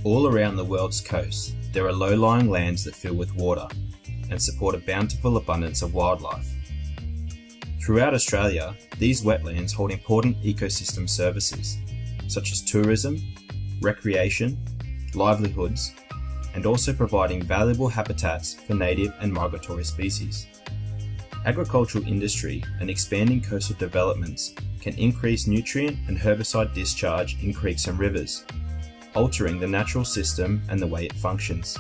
All around the world's coast, there are low-lying lands that fill with water and support a bountiful abundance of wildlife. Throughout Australia, these wetlands hold important ecosystem services, such as tourism, recreation, livelihoods, and also providing valuable habitats for native and migratory species. Agricultural industry and expanding coastal developments can increase nutrient and herbicide discharge in creeks and rivers, altering the natural system and the way it functions.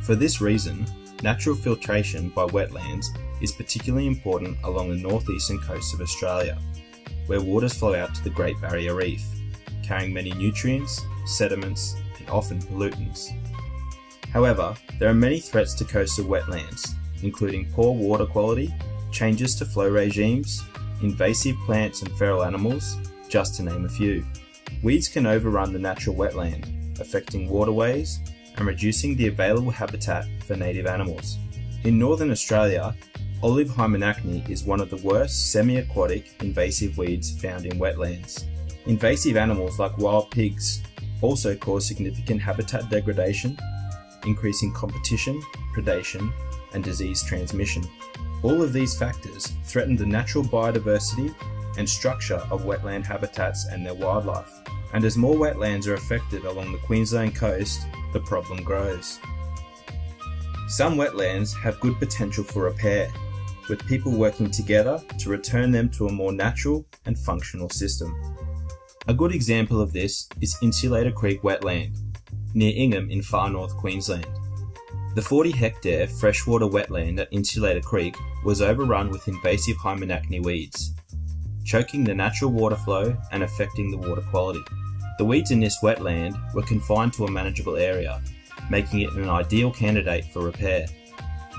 For this reason, natural filtration by wetlands is particularly important along the northeastern coast of Australia, where waters flow out to the Great Barrier Reef, carrying many nutrients, sediments, and often pollutants. However, there are many threats to coastal wetlands, including poor water quality, changes to flow regimes, invasive plants and feral animals, just to name a few. Weeds can overrun the natural wetland, affecting waterways and reducing the available habitat for native animals. In northern Australia, olive hymenacne is one of the worst semi-aquatic invasive weeds found in wetlands. Invasive animals like wild pigs also cause significant habitat degradation, increasing competition, predation, and disease transmission. All of these factors threaten the natural biodiversity and structure of wetland habitats and their wildlife. And as more wetlands are affected along the Queensland coast, the problem grows. Some wetlands have good potential for repair, with people working together to return them to a more natural and functional system. A good example of this is Insulator Creek wetland, near Ingham in far north Queensland. The 40-hectare freshwater wetland at Insulator Creek was overrun with invasive hymenacne weeds, choking the natural water flow and affecting the water quality. The weeds in this wetland were confined to a manageable area, making it an ideal candidate for repair.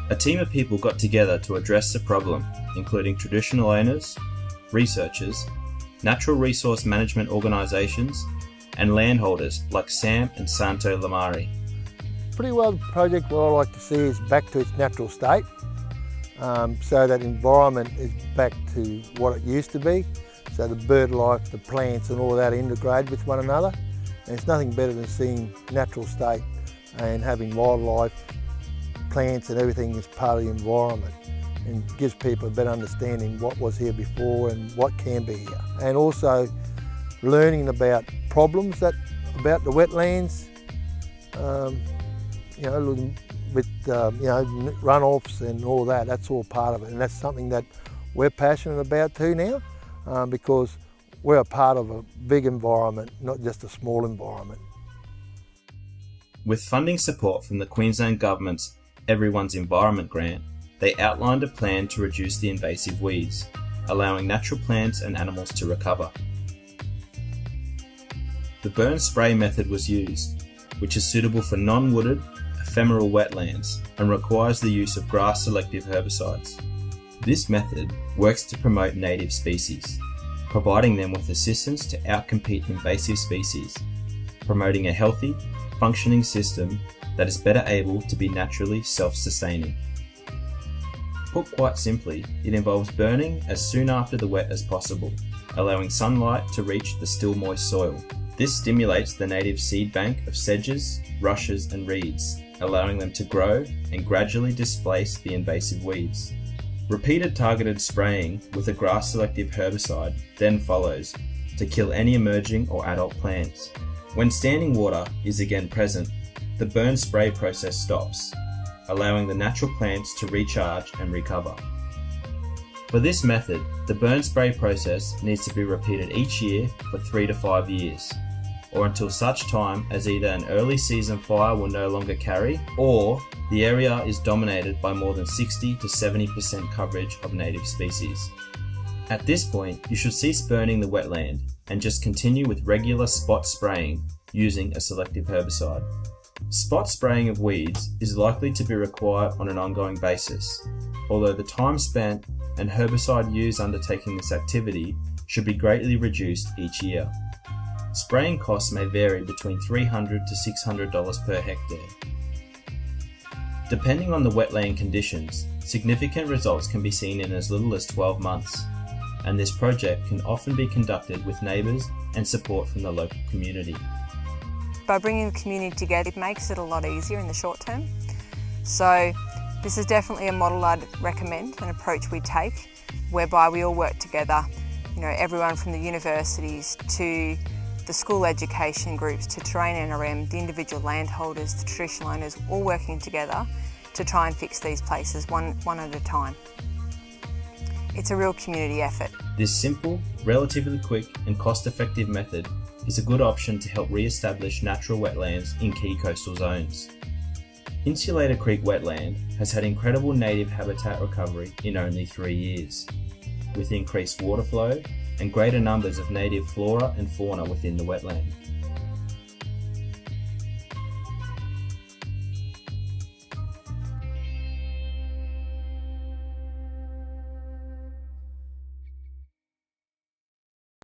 A team of people got together to address the problem, including traditional owners, researchers, natural resource management organisations, and landholders like Sam and Santo Lamari. Pretty well, the project, what I like to see is back to its natural state, so that environment is back to what it used to be. So the bird life, the plants and all that integrate with one another. And it's nothing better than seeing natural state and having wildlife, plants and everything as part of the environment, and gives people a better understanding what was here before and what can be here. And also learning about problems about the wetlands, with runoffs and all that. That's all part of it, and that's something that we're passionate about too now, because we're a part of a big environment, not just a small environment. With funding support from the Queensland Government's Everyone's Environment grant, they outlined a plan to reduce the invasive weeds, allowing natural plants and animals to recover. The burn spray method was used, which is suitable for non-wooded, ephemeral wetlands and requires the use of grass-selective herbicides. This method works to promote native species, providing them with assistance to outcompete invasive species, promoting a healthy, functioning system that is better able to be naturally self-sustaining. Put quite simply, it involves burning as soon after the wet as possible, allowing sunlight to reach the still moist soil. This stimulates the native seed bank of sedges, rushes and reeds, allowing them to grow and gradually displace the invasive weeds. Repeated targeted spraying with a grass-selective herbicide then follows to kill any emerging or adult plants. When standing water is again present, the burn spray process stops, allowing the natural plants to recharge and recover. For this method, the burn spray process needs to be repeated each year for 3 to 5 years, or until such time as either an early season fire will no longer carry, or the area is dominated by more than 60 to 70% coverage of native species. At this point, you should cease burning the wetland and just continue with regular spot spraying using a selective herbicide. Spot spraying of weeds is likely to be required on an ongoing basis, although the time spent and herbicide used undertaking this activity should be greatly reduced each year. Spraying costs may vary between $300 to $600 per hectare. Depending on the wetland conditions, significant results can be seen in as little as 12 months, and this project can often be conducted with neighbours and support from the local community. by bringing the community together, it makes it a lot easier in the short term. So this is definitely a model I'd recommend, an approach we take, whereby we all work together, everyone from the universities to the school education groups to Terrain NRM, the individual landholders, the traditional owners, all working together to try and fix these places one at a time. It's a real community effort. This simple, relatively quick and cost-effective method is a good option to help re-establish natural wetlands in key coastal zones. Insulator Creek wetland has had incredible native habitat recovery in only 3 years, with increased water flow and greater numbers of native flora and fauna within the wetland.